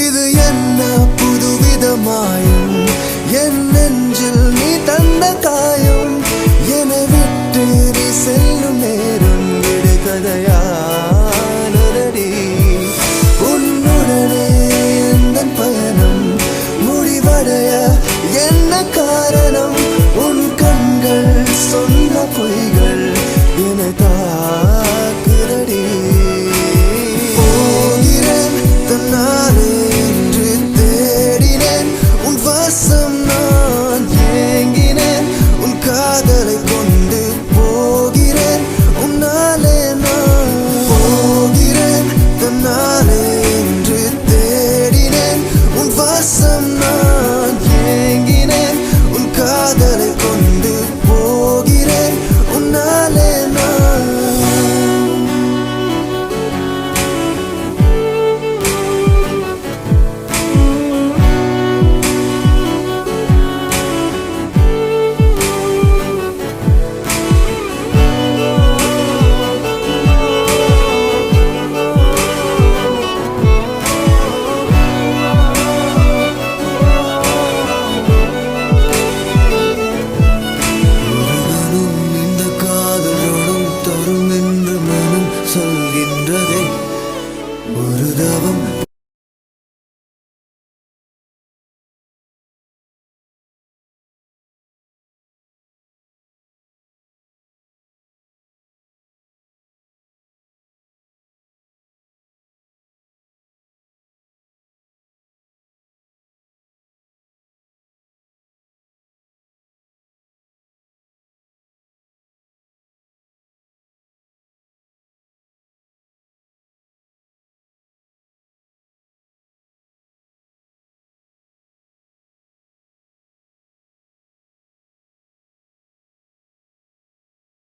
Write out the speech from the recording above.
இது என்ன புதுவிதமாயும் என் நெஞ்சில் நீ தந்த காயம் என விட்டு நீ செல்லும் நேரம் விடுகதையானதடி உன்னுடனே எந்த பயணம் முடிவடைய என்ன காரணம் உன் கண்கள் சொன்ன பொய்கள் என தாக்குதடி போகிறேன் தன்னாலே என்று தேடினேன் உன் வாசம் நான் ஏங்கினேன் உன் காதலை கொண்டு போகிறேன் உன்னாலே நான் போகிறேன் தன்னாலே என்று தேடினேன் உன் வாசம் நான் ஏங்கினேன் உன் காதலை கொண்டு போகிறேன் உன்னாலே நான் சொல்கின்றதே ஒரு தவம்